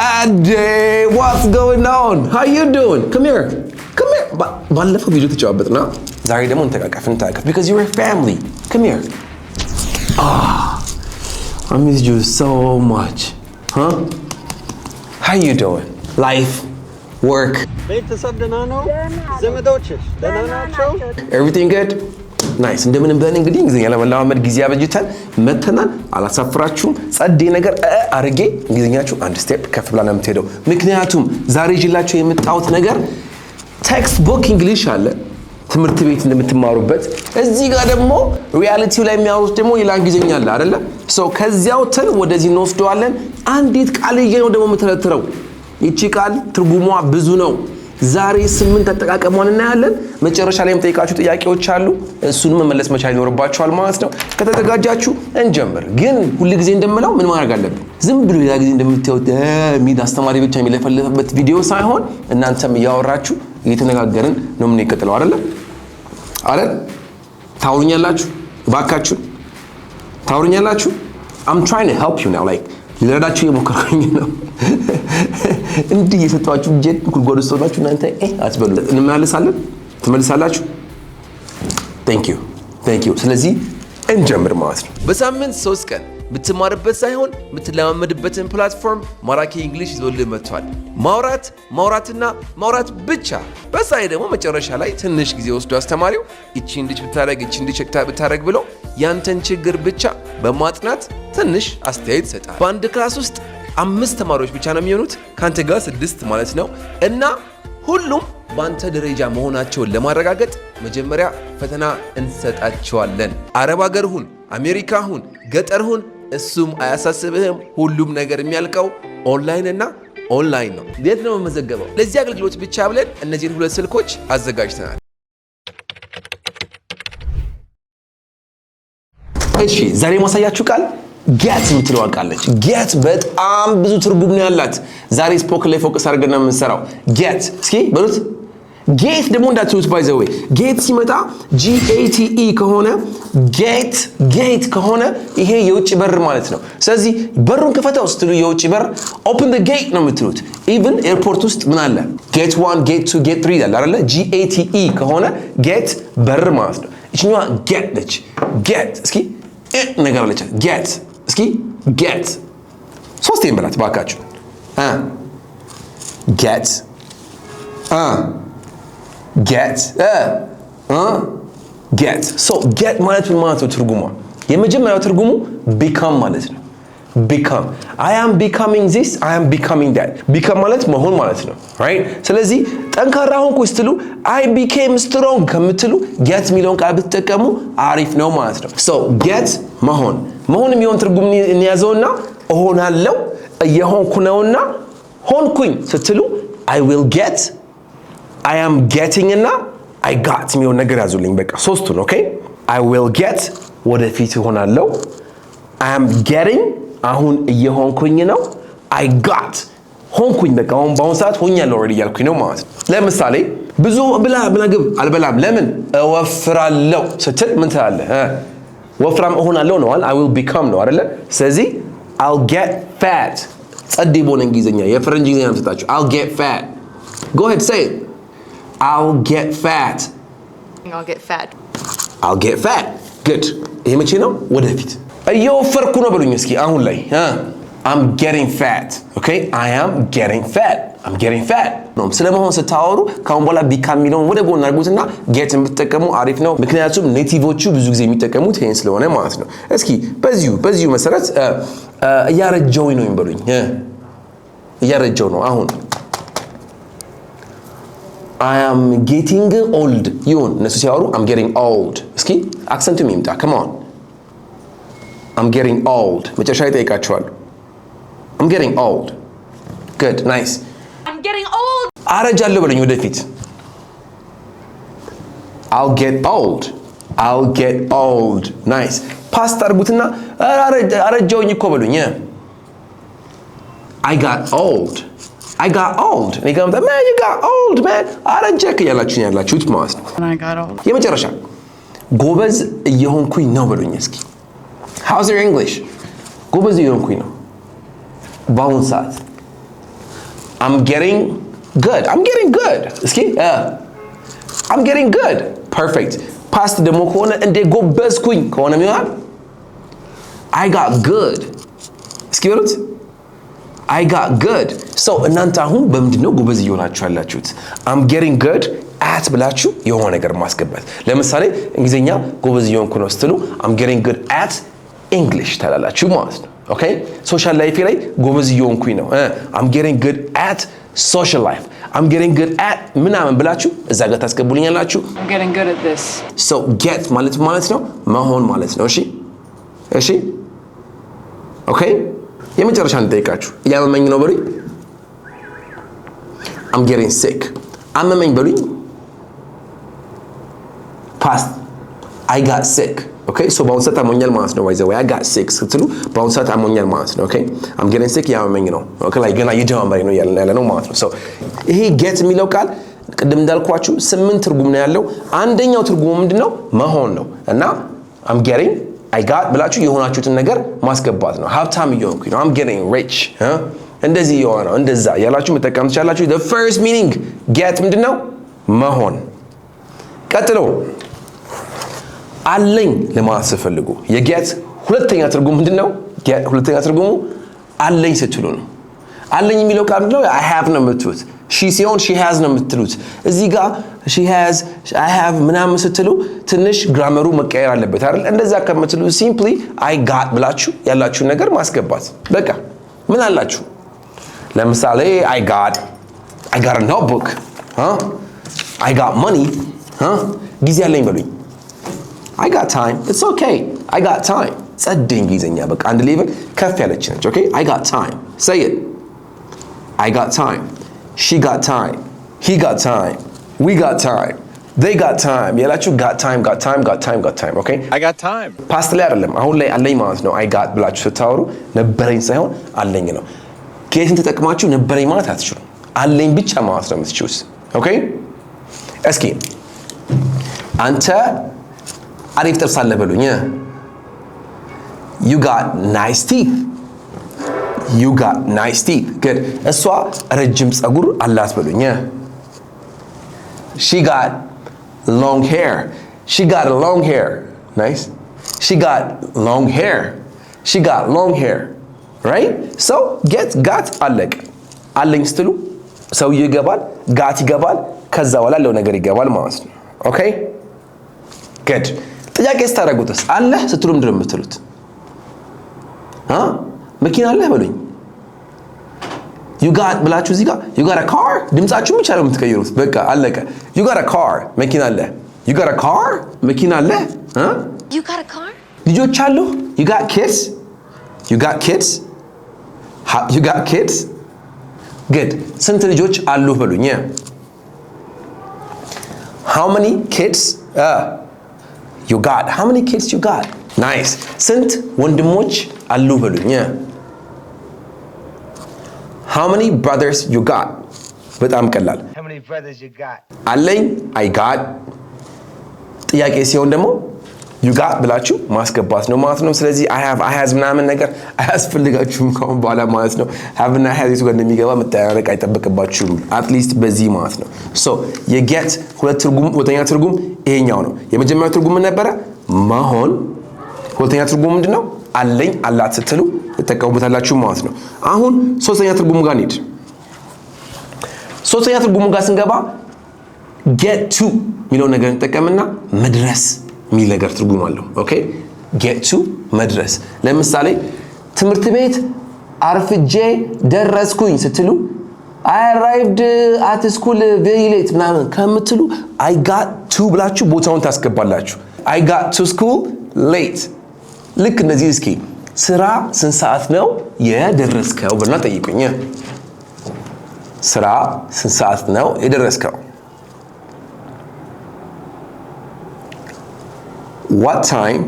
Ade, what's going on? How you doing? Come here. Come here. ባለፈው ቪዲዮ ተጫወተና ዛሬ ደግሞ እንተቃቀፍን because you're a family. Come here. I miss you so much. Huh? How you doing? Life, work. ቤተሰብ ደህና ነው? ዘመዶችሽ ደህና ናቸው? Everything good? ናይስ እንደምን ብለን እንግዲህ እንግሊዝኛ ለመለማመድ ጊዜ አበጅተን መተናል። አላሳፍራችሁም። ጸዴ ነገር አርጌ እንግሊዝኛችሁ አንድ ስቴፕ ከፍ ብላ ነው የምትሄደው። ምክንያቱም ዛሬ ይዤላችሁ የምጣውት ነገር ቴክስት ቡክ እንግሊሽ አለ ትምህርት ቤት እንደምትማሩበት፣ እዚህ ጋር ደግሞ ሪያሊቲው ላይ የሚያወሩት ደግሞ ሌላ እንግሊዝኛ አለ አይደለ? ከዚያው ተን ወደዚህ እንወስደዋለን። አንዲት ቃል ነው ደግሞ የምትረትረው። ይቺ ቃል ትርጉሟ ብዙ ነው። ዛሬ 8 አጠቃቀሟን እናያለን። መጨረሻ ላይ የምጠይቃችሁ ጥያቄዎች አሉ። እሱን መመለስ መቻል ይኖርባችኋል ማለት ነው። ከተዘጋጃችሁ እንጀምር። ግን ሁሉ ጊዜ እንደምለው ምን ማድረግ አለብን? ዝም ብሎ ሌላ ጊዜ እንደምታዩት ሚድ አስተማሪ ብቻ የሚለፈልፍበት ቪዲዮ ሳይሆን እናንተም እያወራችሁ እየተነጋገርን ነው የምንቀጥለው አይደል? ታውሩኛላችሁ? ባካችሁ ታውሩኛላችሁ? I'm trying to help you now, like ልረዳችሁ የሞከርኩኝ ነው። እንዲህ የሰጣችሁ ጀት ጉልጓድ ውስጥ ሆናችሁ እናንተ አትበሉ። እንመላለሳለን። ትመልሳላችሁ። Thank you. ስለዚህ እንጀምር ማለት ነው። በሳምንት 3 ቀን የምትማርበት ሳይሆን የምትለማመድበትን ፕላትፎርም ማራኪ እንግሊሽ ይዞልህ መጥቷል። ማውራትና ማውራት ብቻ። በዛ ላይ ደግሞ መጨረሻ ላይ ትንሽ ጊዜ ወስዶ አስተማሪው እቺ እንዲች ብታረግ ብሎ ያንተን ችግር ብቻ በማጥናት ትንሽ አስተያየት ይሰጣል። በአንድ ክላስ ውስጥ 5 ተማሪዎች ብቻ ነው የሚሆኑት፣ ካንተ ጋር 6 ማለት ነው። እና ሁሉም በአንተ ደረጃ መሆናቸውን ለማረጋገጥ መጀመሪያ ፈተና እንሰጣቸዋለን። አረብ ሀገር ሁን፣ አሜሪካ ሁን፣ ገጠር ሁን፣ እሱም አያሳስብህም። ሁሉም ነገር የሚያልቀው ኦንላይን ነው። የት ነው የምመዘገበው? ለዚህ አገልግሎት ብቻ ብለን እነዚህን 2 ስልኮች አዘጋጅተናል። እሺ ዛሬ ማሳያችሁ ቃል ጌት የምትለው ቃለች። ጌት በጣም ብዙ ትርጉም ነው ያላት። ዛሬ ስፖክን ላይ ፎከስ አድርገን ነው የምንሰራው። ጌት እስኪ በሉት። ጌት ደግሞ እንዳትሉት ባይ ዘ ዌይ ጌት ሲመጣ GATE ከሆነ ጌት ከሆነ ይሄ የውጭ በር ማለት ነው። ስለዚህ በሩን ክፈተው ስትሉ የውጭ በር ኦፕን ዘ ጌት ነው የምትሉት። ኢቭን ኤርፖርት ውስጥ ምን አለ? ጌት 1 ጌት 2 ጌት 3 ይላል አይደለ? GATE ከሆነ ጌት በር ማለት ነው። እቺኛዋ ጌት ነች። ጌት እስኪ ነገር አለች። ጌት እስኪ ጌት 3 ይምራት ባካችሁ። ጌት ጌት ሶ ጌት ማለት ምን ማለት ነው? ትርጉሟ የመጀመሪያው ትርጉሙ ቢካም ማለት ነው። ቢካም I am becoming this, I am becoming that። ቢካም ማለት መሆን ማለት ነው right? ስለዚህ ጠንካራ ሆንኩ ስትሉ I became strong ከምትሉ ጌት የሚለውን ቃል ብትጠቀሙ አሪፍ ነው ማለት ነው። ሶ ጌት መሆን የሚሆን ትርጉም እንያዘውና እሆናለሁ እየሆንኩ ነውና ሆንኩኝ ስትሉ I will get፣ I am getting እና I got የሚሆን ነገር ያዙልኝ። በቃ 3ቱን ኦኬ። I will get ወደፊት እሆናለሁ፣ I am getting አሁን እየሆንኩኝ ነው፣ I got ሆንኩኝ በቃ አሁን በአሁን ሰዓት ሆኛለሁ ኦልሬዲ እያልኩኝ ነው ማለት ነው። ለምሳሌ ብዙ ምግብ አልበላም ለምን እወፍራለሁ ስትል ምን ትላለህ? ወፍራም እሆናለሁ ነው I will become ነው አይደለ? ስለዚህ I'll get fat ጸዴ በሆነ እንግሊዝኛ የፈረንጅ እንግሊዝኛ ነው የምሰጣችሁ። I'll get fat. Go ahead say it. I'll get fat. I'll get fat. Good. ይሄ መቼ ነው? ወደፊት እየወፈርኩ ነው በሉኝ እስኪ አሁን ላይ I'm getting fat. Okay? I am getting fat. I'm getting fat. ነው ስለመሆን ስታወሩ ካሁን በኋላ ቢካም የሚለውን ወደ ጎን አድርጉትና ጌት የምትጠቀሙ አሪፍ ነው። ምክንያቱም ኔቲቮቹ ብዙ ጊዜ የሚጠቀሙት ይሄን ስለሆነ ማለት ነው። እስኪ በዚሁ መሰረት እያረጀው ነው ይበሉኝ። እያረጀው ነው አሁን I am getting old ይሁን እነሱ ሲያወሩ I'm getting old። እስኪ አክሰንቱ የሚምጣ come on። I'm getting old መጨረሻ ይጠይቃቸዋል። I'm getting old. Good, nice. I'm getting old. አረጃለሁ በለኝ ወደፊት። I'll get old. Nice. ፓስት አድርጉትና አረጃውኝ እኮ በሉኝ። I got old. እኔ ጋር man you got old man አረጀክ ያላችሁት ማለት ነው። የመጨረሻ ጎበዝ እየሆንኩኝ ነው በሉኝ እስኪ። How's your English? ጎበዝ እየሆንኩኝ ነው በአሁን ሰዓት I'm getting good. I'm getting good. እስኪ I'm getting good. Perfect. ፓስት ደግሞ ከሆነ እንደ ጎበዝኩኝ ከሆነ የሚሆን I got good. እስኪ በሉት I got good. So እናንተ አሁን በምንድነው ጎበዝ እየሆናችሁ ያላችሁት? I'm getting good at ብላችሁ የሆነ ነገር ማስገባት። ለምሳሌ እንግሊዘኛ ጎበዝ እየሆንኩ ነው ስትሉ I'm getting good at English ታላላችሁ ማለት ነው። ኦኬ ሶሻል ላይፍ ላይ ጎበዝ እየሆንኩኝ ነው። I'm getting good at social life. I'm getting good at ምናምን ብላችሁ እዛ ጋር ታስገቡልኛላችሁ። I'm getting good at this. So get ማለት ነው መሆን ማለት ነው። እሺ ኦኬ የመጨረሻ እንጠይቃችሁ እያመመኝ ነው በሉኝ። I'm getting sick. አመመኝ በሉኝ። past I got sick. Okay, so በአሁን ሰዓት አሞኛል ማለት ነው። ወይዘው I got sick ስትሉ በአሁን ሰዓት አሞኛል ማለት ነው። Okay, I'm getting sick ያመመኝ ነው። Okay, ላይ ገና እየጀመረኝ ነው ያለ ነው ማለት ነው። So ይሄ get የሚለው ቃል ቅድም እንዳልኳችሁ 8 ትርጉም ነው ያለው። አንደኛው ትርጉሙ ምንድነው? መሆን ነው እና I'm getting I got ብላችሁ የሆናችሁትን ነገር ማስገባት ነው። ሀብታም እየሆንኩኝ ነው። I'm getting rich. እንደዚህ የሆነው እንደዛ ያላችሁ መጠቀም ትችላላችሁ። The first meaning get ምንድነው? መሆን። ቀጥሎ አለኝ ለማለት ስትፈልጉ የጌት ሁለተኛ ትርጉም ምንድነው? get ሁለተኛ ትርጉሙ አለኝ ስትሉ ነው። አለኝ የሚለው ቃል ምንድነው? I have ነው የምትሉት። she ሲሆን she has ነው የምትሉት። እዚህ ጋር she has I have ምናምን ስትሉ ትንሽ ግራመሩ መቀየር አለበት አይደል? እንደዛ ከምትሉ simply I got ብላችሁ ያላችሁን ነገር ማስገባት። በቃ ምን አላችሁ? ለምሳሌ I got a notebook. I got money. ጊዜ አለኝ በሉኝ። I got time. It's okay. I got time. ጸደኝ ጊዜኛ በቃ አንድ ሌቭል ከፍ ያለች ነች። Okay? I got time. Say it. I got time. She got time. He got time. We got time. They got time. ያላችሁ got time. Okay? I got time. ፓስት ላይ አይደለም አሁን ላይ አለኝ ማለት ነው። I got ብላችሁ ስታወሩ ነበረኝ ሳይሆን አለኝ ነው። ጌትን ተጠቅማችሁ ነበረኝ ማለት አትችሉም። አለኝ ብቻ ማለት ነው የምትችሉት። Okay? እስኪ አንተ አሪፍ ጥርስ አለ በሉኝ። You got nice teeth. You got nice teeth. Good. እሷ ረጅም ፀጉር አላት በሉኝ። She got long hair. She got long hair. Nice. She got long hair. She got long hair. Right? So get got አለቅ አለኝ ስትሉ ሰውዬው ይገባል፣ got ይገባል፣ ከዛ በኋላ ያለው ነገር ይገባል ማለት ነው። Okay? Good. ጥያቄ ስታደርጉትስ አለ ስትሉ ምንድን ነው የምትሉት? መኪና አለ በሉኝ። You got ብላችሁ እዚህ ጋር you got a car ድምጻችሁ ብቻ ነው የምትቀይሩት። በቃ አለቀ። You got a car መኪና አለ። You got a car መኪና አለ። You got a car? ልጆች አሉ። You got kids? You got kids? You got kids? Good. ስንት ልጆች አሉ በሉኝ። How many kids you got? How many kids you got? Nice. ስንት ወንድሞች አሉ በሉኝ። How many brothers you got? በጣም ቀላል። How many brothers you got? አለኝ I got ጥያቄ ሲሆን ደግሞ you got ብላችሁ ማስገባት ነው ማለት ነው። ስለዚህ I have I has ምናምን ነገር አያስፈልጋችሁም ከአሁን በኋላ ማለት ነው። have እና has የቱ ጋር እንደሚገባ መጠያየቅ አይጠበቅባችሁም አትሊስት በዚህ ማለት ነው። so የget ሁለተኛ ትርጉም ይሄኛው ነው። የመጀመሪያው ትርጉም ምን ነበረ? መሆን። ሁለተኛ ትርጉም ምንድነው? አለኝ አላት ስትሉ ተጠቀሙበታላችሁ ማለት ነው። አሁን ሶስተኛ ትርጉሙ ጋር እንሂድ። ሶስተኛ ትርጉሙ ጋር ስንገባ get to የሚለው ነገር እንጠቀምና መድረስ የሚል ነገር ትርጉም አለው። ኦኬ get to መድረስ። ለምሳሌ ትምህርት ቤት አርፍጄ ደረስኩኝ ስትሉ I arrived at school very late ምናምን ከምትሉ I got to ብላችሁ ቦታውን ታስገባላችሁ። I got to school late። ልክ እንደዚህ እስኪ ስራ ስንት ሰዓት ነው የደረስከው ብለና ጠይቁኝ። ስራ ስንት ሰዓት ነው የደረስከው? What time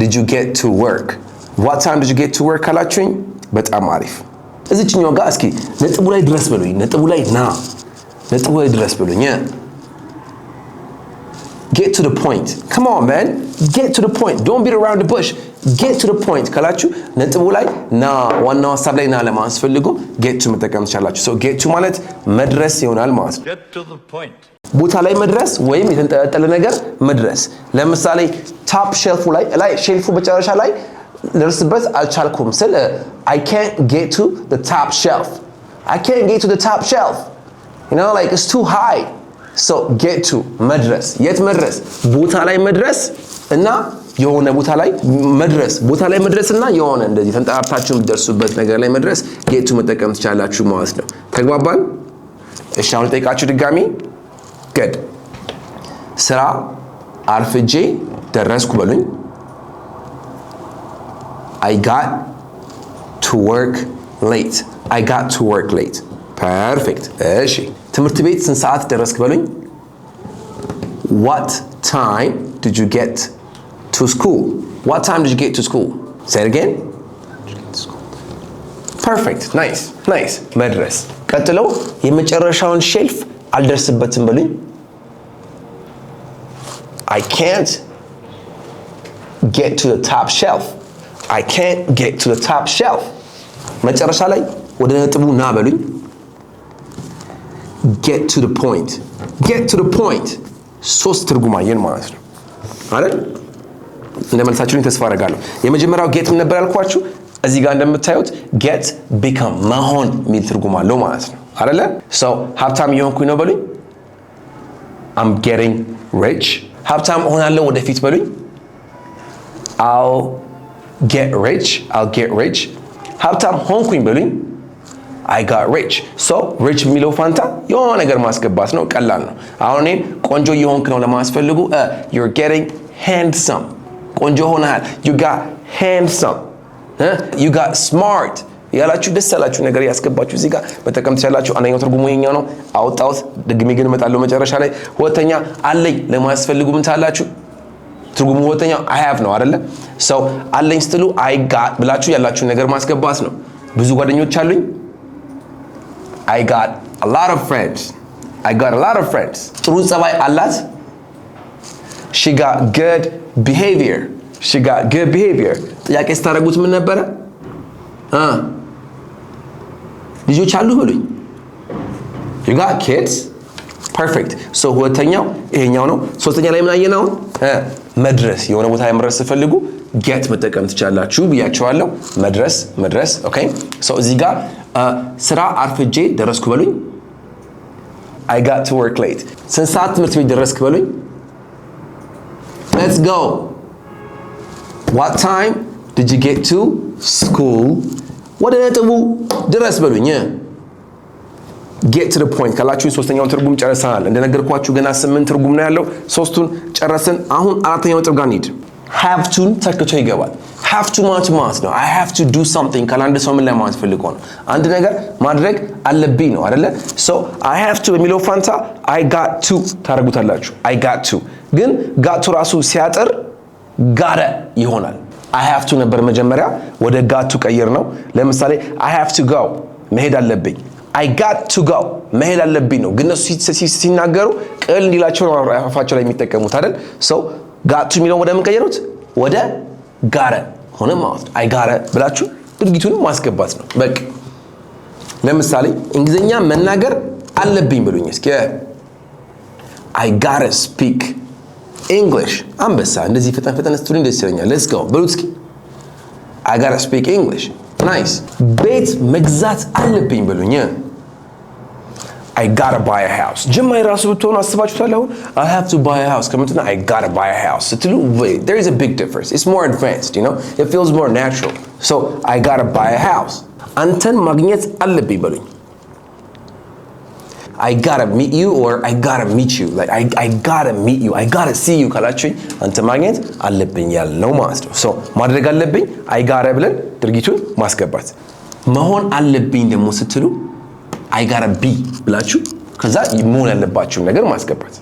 did you get to work? What time did you get to work ካላችሁኝ በጣም አሪፍ። እዚህኛው ጋር እስኪ ነጥቡ ላይ ድረስ በሉኝ። ነጥቡ ላይ ነጥቡ ላይ ድረስ በሉኝ። Get to the point. Come on, man. Get to the point. Don't beat around the bush. get to the point ካላችሁ ነጥቡ ላይ ና ዋናው ሐሳብ ላይ ና ለማስፈልጉ get to መጠቀም ትችላላችሁ so get to ማለት መድረስ ይሆናል ማለት ነው Get to the point. ቦታ ላይ መድረስ ወይም የተንጠለጠለ ነገር መድረስ ለምሳሌ top shelf ላይ ሼልፉ በጨረሻ ላይ ደርስበት አልቻልኩም ስለ I can't get to the top shelf I can't get to the top shelf you know like it's too high so get to መድረስ የት መድረስ ቦታ ላይ መድረስ እና የሆነ ቦታ ላይ መድረስና የሆነ እንደዚህ ተንጣጣችሁ የምትደርሱበት ነገር ላይ መድረስ get to መጠቀም ትችላላችሁ ማለት ነው ተግባባን እሺ አሁን ጠይቃችሁ ድጋሚ good ስራ አርፍጄ ደረስኩ በሉኝ I got to work late I got to work late perfect እሺ ትምህርት ቤት ስንት ሰዓት ደረስክ በሉኝ what time did you get to school what time did you get to school say it again perfect nice መድረስ ቀጥሎ የመጨረሻውን ሼልፍ አልደርስበትም በሉኝ I can't get to the top shelf I can't get to the top shelf መጨረሻ ላይ ወደ ነጥቡ ና በሉኝ get to the point ሶስት ትርጉም አየን ማለት ነው አይደል እንደመልሳችሁኝ ተስፋ አደርጋለሁ የመጀመሪያው get ምን ነበር ያልኳችሁ እዚህ ጋር እንደምታዩት get become መሆን የሚል ትርጉም አለው ማለት ነው አይደለ so ሀብታም እየሆንኩኝ ነው በሉኝ I'm getting rich ሀብታም ሆናለሁ ወደፊት በሉኝ I'll get rich ሀብታም ሆንኩኝ በሉኝ I got rich so rich የሚለው ፋንታ የሆነ ነገር ማስገባት ነው ቀላል ነው አሁን እኔ ቆንጆ እየሆንክ ነው ለማስፈልጉ you're getting handsome ቆንጆ ሆነሃል you got handsome you got smart ያላችሁ ደስ ያላችሁ ነገር ያስገባችሁ እዚህ ጋር በተቀምጥ ያላችሁ አንደኛው ትርጉሙ ይሄኛው ነው አውጣውት ደግሜ ግን እመጣለሁ መጨረሻ ላይ ሁለተኛ አለኝ ለማስፈልጉ ምን ታላችሁ ትርጉሙ ሁለተኛው I have ነው አይደለ so አለኝ ስትሉ I got ብላችሁ ያላችሁ ነገር ማስገባት ነው ብዙ ጓደኞች አሉኝ I got a lot of friends ጥሩ ጸባይ አላት she got good behavior ጥያቄ ስታደርጉት ምን ነበረ ልጆች አሉ በሉኝ you got kids perfect so ሁለተኛው ይሄኛው ነው ሶስተኛ ላይ ምን አየናው መድረስ የሆነ ቦታ ላይ መድረስ ፈልጉ get መጠቀም ትችላላችሁ ብያቸዋለሁ መድረስ okay so እዚህ ጋር ስራ አርፍጄ ደረስኩ በሉኝ I got to work late ስንት ሰዓት ትምህርት ቤት ደረስክ በሉኝ let's go what time did you get to school ወደ ነጥቡ ድረስ በሉኝ get to the point ካላችሁ ሶስተኛውን ትርጉም ጨርሰናል እንደነገርኳችሁ ገና 8 ትርጉም ነው ያለው ሶስቱን ጨረስን አሁን አራተኛው ነጥብ ጋር እንሂድ have to ተክቶ ይገባል have to ማለት ነው I have to do something ካላንድ ሰው ምን ለማለት ፈልጎ ነው አንድ ነገር ማድረግ አለብኝ ነው አይደለ so I have to በሚለው ፋንታ I got to ታረጉታላችሁ I got to ግን got to ራሱ ሲያጥር gotta ይሆናል I have to ነበር መጀመሪያ ወደ got to ቀይር ነው ለምሳሌ I have to go መሄድ አለብኝ I got to go መሄድ አለብኝ ነው ግን እሱ ሲናገሩ ቅል እንዲላቸው ነው አፋቸው ላይ የሚጠቀሙት አይደል so got to የሚለው ወደ ምን ቀየሩት ወደ gotta ሆነ ማለት I gotta ብላችሁ ድርጊቱን ማስገባት ነው በቃ ለምሳሌ እንግሊዘኛ መናገር አለብኝ ብሉኝ እስኪ I gotta speak English አንበሳ እንደዚህ ፈጠን ስቱዲዮ ደስ ይለኛል let's go በሉት እስኪ I gotta speak English nice ቤት መግዛት አለብኝ ብሉኝ I gotta buy a house ጅማ የራሱ ብትሆኑ አስባችሁታል አሁን I have to buy a house ከምንትና I gotta buy a house ስትሉ wait there is a big difference it's more advanced you know it feels more natural so I gotta buy a house አንተን ማግኘት አለብኝ በሉኝ I gotta meet you or I gotta meet you like I gotta meet you I gotta see you ካላችሁኝ አንተ ማግኘት አለብኝ ያልነው ማለት ነው so ማድረግ አለብኝ I gotta ብለን ድርጊቱን ማስገባት መሆን አለብኝ ደግሞ ስትሉ I gotta be ብላችሁ ከዛ መሆን ያለባችሁ ነገር ማስገባት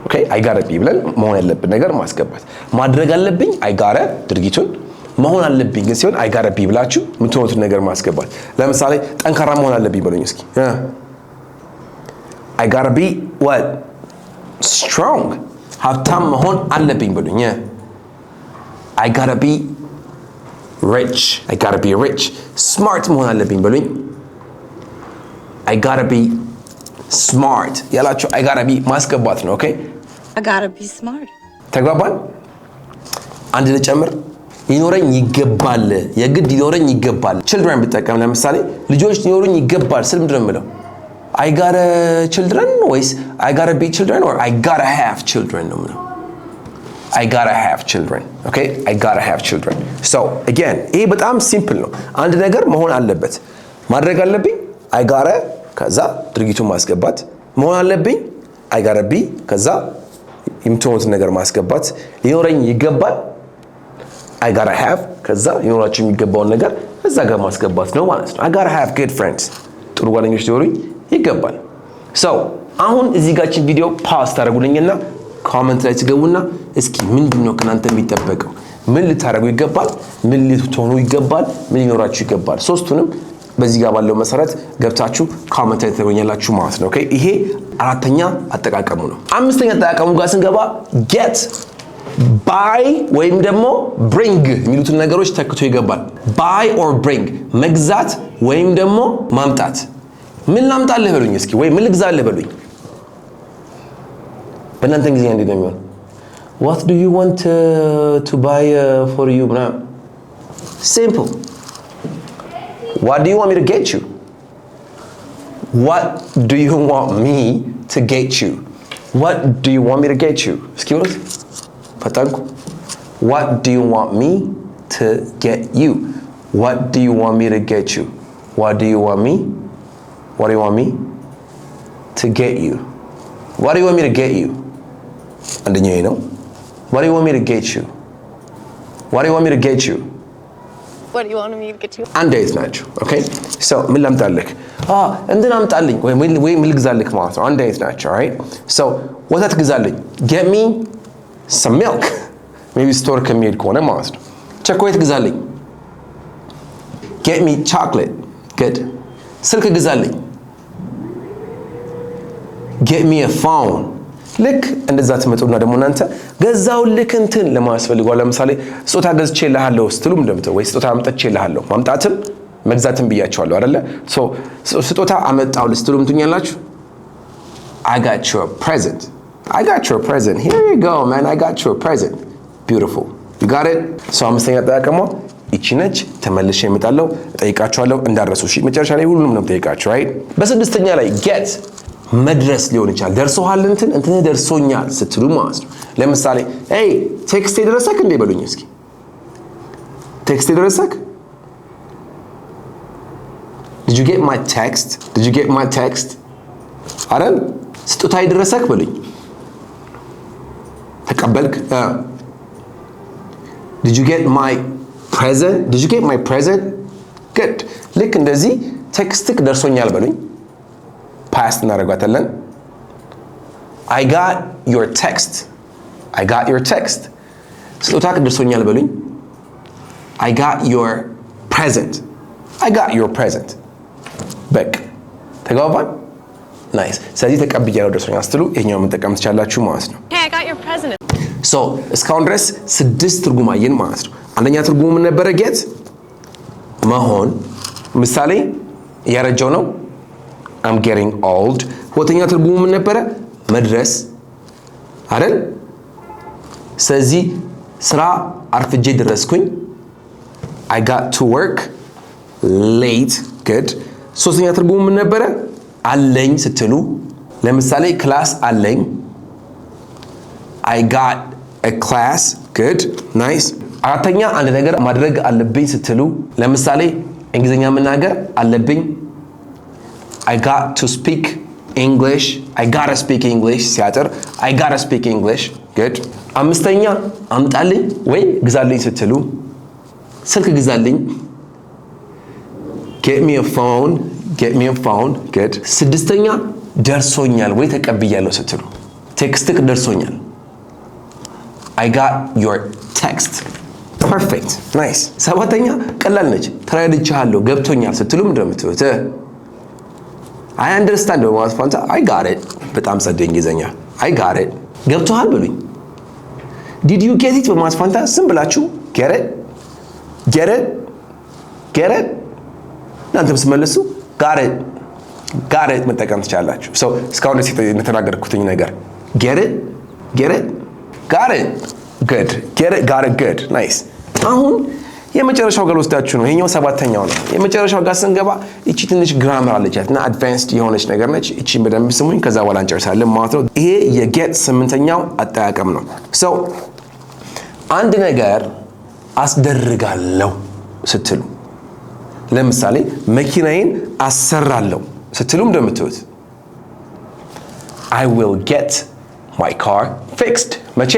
okay I gotta be ብለን መሆን ያለበት ነገር ማስገባት ማድረግ አለብኝ I gotta ድርጊቱን መሆን አለብኝ ግን ሲሆን I gotta be ብላችሁ የምትሆኑትን ነገር ማስገባት ለምሳሌ ጠንካራ መሆን አለብኝ በሉኝ እስኪ I gotta be what strong ሀብታም መሆን አለብኝ በሉኝ I gotta be rich I gotta be rich smart መሆን አለብኝ በሉኝ I gotta be smart ያላችሁ I gotta be ማስገባት ነው ኦኬ I gotta be smart. ተግባባን አንድ ልጨምር ይኖረኝ ይገባል የግድ ይኖረኝ ይገባል children ብጠቀም ለምሳሌ ልጆች ይኖሩኝ ይገባል ስል ምንድነው የምለው I gotta children ወይስ I gotta be children or I gotta have children ነው የምለው I gotta have children okay I gotta have children so again ይሄ በጣም ሲምፕል ነው አንድ ነገር መሆን አለበት ማድረግ አለብኝ I gotta ከዛ ድርጊቱን ማስገባት መሆን አለብኝ I gotta be ከዛ የምትሆኑት ነገር ማስገባት ሊኖረኝ ይገባል I gotta have ከዛ ሊኖራችሁ የሚገባውን ነገር እዛ ጋር ማስገባት ነው ማለት ነው I gotta have good friends ጥሩ ጓደኞች ሊኖሩኝ ይገባል so አሁን እዚህ ጋርችን ቪዲዮ ፓውዝ ታደርጉልኝና ኮሜንት ላይ ትገቡና እስኪ ምንድነው ከናንተ የሚጠበቀው ምን ልታረጉ ይገባል ምን ልትሆኑ ይገባል ምን ሊኖራችሁ ይገባል ሶስቱንም በዚህ ጋር ባለው መሰረት ገብታችሁ ኮሜንት ላይ ታገኛላችሁ ማለት ነው ኦኬ ይሄ አራተኛ አጠቃቀሙ ነው አምስተኛ አጠቃቀሙ ጋር ስንገባ get buy ወይም ደግሞ bring የሚሉትን ነገሮች ተክቶ ይገባል buy or bring መግዛት ወይም ደግሞ ማምጣት ምን ላምጣልህ በሉኝ እስኪ ወይ ምን ልግዛልህ በሉኝ በእናንተ ጊዜ እንዴት ነው የሚሆነው what do you want to buy for you simple what do you want me to get you what do you want me to get you what do you want me to get you እስኪ ወሩት ፈጣንኩ what do you want me to get you what do you want me to get you what do you want me what do you want me to get you what do you want me to get you አንደኛው ነው what do you want me to get you what do you want me to get you What do you want me to get you? አንድ አይነት ናቸው ኦኬ so ምን ላምጣልህ እንትን አምጣልኝ ወይ ምን ልግዛልህ ማለት ነው አንድ አይነት ናቸው right so ወተት ግዛልኝ get me some milk maybe store ከሚሄድ ከሆነ ማለት ነው ቸኮሌት ግዛልኝ get me chocolate good ስልክ ግዛልኝ get me a phone ልክ እንደዛ ትመጡና ደግሞ እናንተ ገዛው ልክ እንትን ለማስፈልገው ለምሳሌ ስጦታ ገዝቼልሃለሁ ስትሉም እንደምተ ወይ ስጦታ አምጥቼልሃለሁ ማምጣትም መግዛትም ብያቸዋለሁ አይደለ ሶ ስጦታ አመጣው ልስትሉም ትኛላችሁ I got you a present I got you a present here you go man I got you a present beautiful you got it so አምስተኛ ተጠቃቀሙ እቺ ነች ተመልሼ እመጣለሁ ጠይቃችኋለሁ እንዳረሱ እሺ መጨረሻ ላይ ሁሉንም ነው ጠይቃችሁ right በስድስተኛ ላይ get መድረስ ሊሆን ይችላል ደርሶሃል እንትን ደርሶኛል ስትሉ ማለት ነው ለምሳሌ hey ቴክስት ደረሰክ እንዴ በሉኝ እስኪ ቴክስት ደረሰክ did you get my text did you get my text አረን ስጦታ ደረሰክ በሉኝ ተቀበልክ did you get my present did you get my present good ልክ እንደዚህ ቴክስትክ ደርሶኛል በሉኝ past እናደርጋታለን I got your text I got your text ስጦታክ ደርሶኛል በሉኝ I got your present I got your present በቃ ተግባባን ናይስ ስለዚህ ተቀብያለሁ ደርሶኛል ስትሉ ይሄኛው መጠቀም ትችላላችሁ ማለት ነው Hey, I got your present. so እስካሁን ድረስ 6 ትርጉም አየን ማለት ነው አንደኛ ትርጉሙ ምን ነበረ get መሆን ምሳሌ ያረጀው ነው I'm getting old ሁለተኛ ትርጉሙ ምን ነበረ መድረስ አይደል ስለዚህ ስራ አርፍጄ ደረስኩኝ I got to work late good ሶስተኛ ትርጉሙ ምን ነበረ አለኝ ስትሉ ለምሳሌ ክላስ አለኝ I got a class good nice አራተኛ አንድ ነገር ማድረግ አለብኝ ስትሉ ለምሳሌ እንግሊዘኛ መናገር አለብኝ I got to speak English I gotta speak English ሲያጥር I gotta speak English good አምስተኛ አምጣልኝ ወይ ግዛልኝ ስትሉ ስልክ ግዛልኝ get me a phone good ስድስተኛ ደርሶኛል ወይ ተቀብያለሁ ስትሉ ቴክስትክ ደርሶኛል I got your text perfect nice ሰባተኛ ቀላል ነች ተረድቻለሁ ገብቶኛል ስትሉ ምንድነው የምትሉት I understand what fanta I got it በጣም ጸደኝ እንግሊዘኛ I got it ገብቶሃል በሉኝ did you get it በማለት ፋንታ ስም ብላችሁ get it get it እናንተም ስትመልሱ got it መጠቀም ትችላላችሁ። so እስካሁን የተናገርኩትኝ ነገር get it got it good get it got it good nice። አሁን የመጨረሻው ጋር ወስዳችሁ ነው። ይሄኛው ሰባተኛው ነው። የመጨረሻው ጋር ስንገባ እቺ ትንሽ ግራመር አለቻት እና አድቫንስድ የሆነች ነገር ነች። እቺን በደንብ ስሙኝ፣ ከዛ በኋላ እንጨርሳለን ማለት ነው። ይሄ የጌት ስምንተኛው አጠቃቀም ነው። ሰው አንድ ነገር አስደርጋለሁ ስትሉ፣ ለምሳሌ መኪናዬን አሰራለሁ ስትሉ እንደምትሉት I will get my car fixed። መቼ?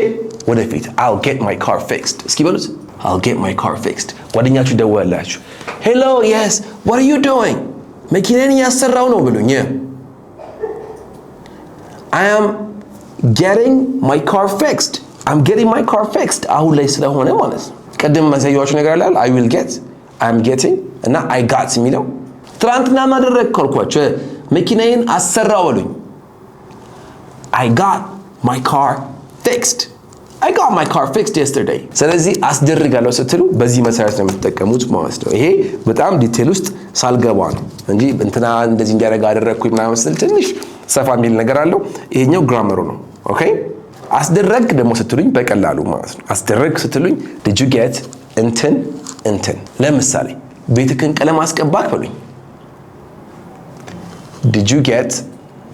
ወደፊት I'll get my car fixed። እስኪ በሉት I'll get my car fixed። ጓደኛችሁ ደወላችሁ hello yes what are you doing? መኪናዬን እያሰራው ነው ብሉኝ። I am getting my car fixed። I'm getting my car fixed። አሁን ላይ ስለሆነ ማለት ነው። ቀደም ማሳያችሁ ነገር አለ I will get I'm getting እና I got የሚለው ትናንትና ማድረግ ካልኳችሁ መኪናዬን አሰራው በሉኝ I got my car fixed yesterday። ስለዚህ አስደርጋለሁ ስትሉ በዚህ መሰረት ነው የምትጠቀሙት ማለት ነው። ይሄ በጣም ዲቴል ውስጥ ሳልገባ ነው እንጂ እንትና እንደዚህ እንዲያደርግ አደረግኩኝ ምናምን ስል ትንሽ ሰፋ የሚል ነገር አለው። ይሄኛው ግራመሩ ነው። ኦኬ አስደረግ ደግሞ ስትሉኝ በቀላሉ ማለት ነው። አስደረግ ስትሉኝ did you get እንትን ለምሳሌ ቤትክን ቀለም አስቀባክ በሉኝ did you get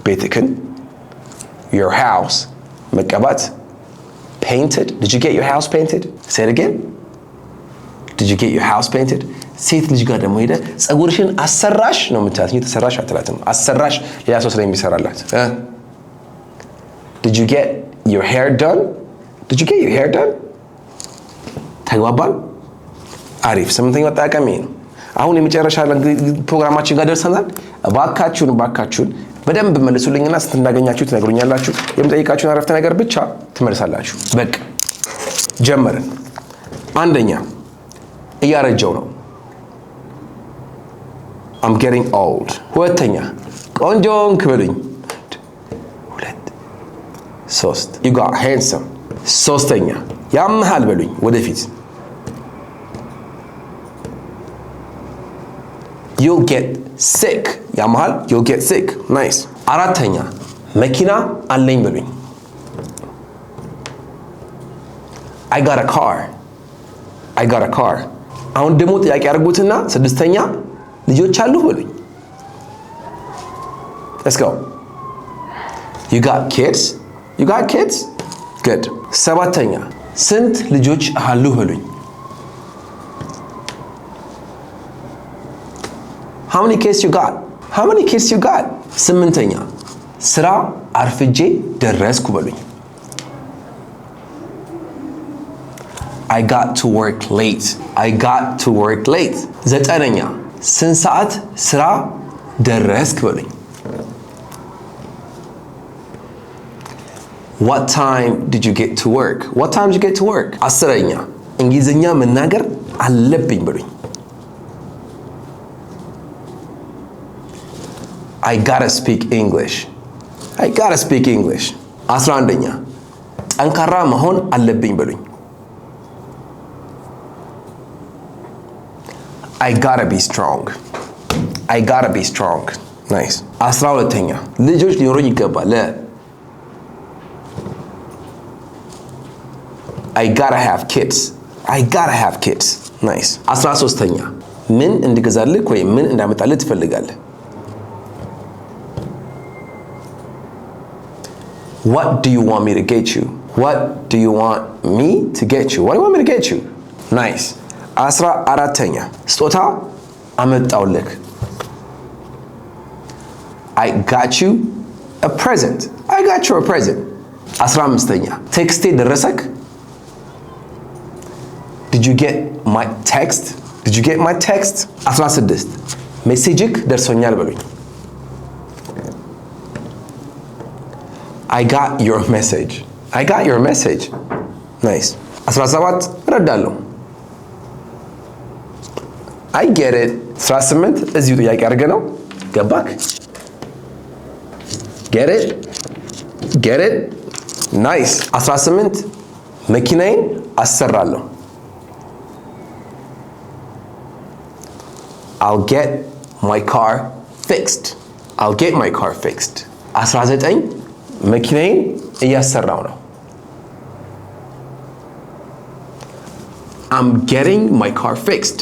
ቤትክን your house መቀባት painted? Did you get your house painted? Say it again. Did you get your house painted? ሴት ልጅ ጋር ደግሞ ሄደ ጸጉርሽን አሰራሽ ነው የምትላት እንጂ ተሰራሽ አትላትም። አሰራሽ ሌላ ሰው ስለሚሰራላት Did you get your hair done? ተግባባን? አሪፍ። ስምንተኛው አጠቃቀም ነው። አሁን የመጨረሻ ፕሮግራማችን ጋር ደርሰናል። እባካችሁን በደንብ መልሱልኝና ስንት እንዳገኛችሁ ትነግሩኛላችሁ። የምጠይቃችሁን አረፍተ ነገር ብቻ ትመልሳላችሁ። በቃ ጀመርን። አንደኛ እያረጀው ነው I'm getting old። ሁለተኛ ቆንጆን ክብልኝ። ሁለት ሶስት you got handsome። ሶስተኛ ያምሃል በሉኝ ወደፊት you'll get sick። ያምሃል you'll get sick nice። አራተኛ መኪና አለኝ በሉኝ I got a car። አሁን ደግሞ ጥያቄ አድርጉትና ስድስተኛ ልጆች አሉ በሉኝ let's go you got kids good። ሰባተኛ ስንት ልጆች አሉ በሉኝ how many kids you got? ስምንተኛ ስራ አርፍጄ ደረስኩ በሉኝ I got to work late። ዘጠነኛ ስንት ሰዓት ስራ ደረስክ በሉኝ What time did you get to work? አስረኛ እንግሊዝኛ መናገር አለብኝ በሉኝ I gotta speak English። 11ኛ ጠንካራ መሆን አለብኝ በሉኝ I gotta be strong nice። 12ኛ ልጆች ሊኖሩኝ ይገባል I gotta have kids nice። 13ኛ ምን እንድገዛልህ ወይም ምን እንዳመጣልህ ትፈልጋለህ What do you want me to get you? What do you want me to get you? Nice። 14ኛ ስጦታ አመጣውልክ I got you a present። 15ኛ ቴክስቴ ደረሰክ Did you get my text? 16 ሜሴጅክ ደርሶኛል በሉኝ I got your message nice። 17 እረዳለሁ I get it። 18 እዚሁ ጥያቄ አድርገ ነው ገባክ get it I'll get my car fixed. I'll get my car fixed. 19 መኪናዬን እያሰራው ነው። I'm getting my car fixed.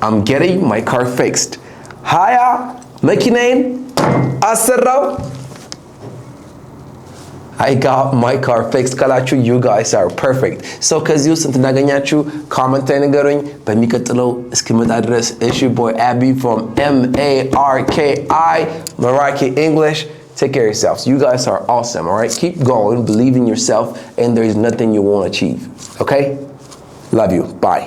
I'm getting my car fixed. 20 መኪናዬን አሰራው። I got my car fixed ካላችሁ you guys are perfect. So ከዚህ ውስጥ እንዳገኛችሁ ኮሜንት ላይ ንገሩኝ። በሚቀጥለው እስክመጣ ድረስ it's your boy Abby from Meraki English. Take care of yourselves. You guys are awesome, all right? Keep going, believe in yourself, and there's nothing you won't achieve, okay? Love you. Bye.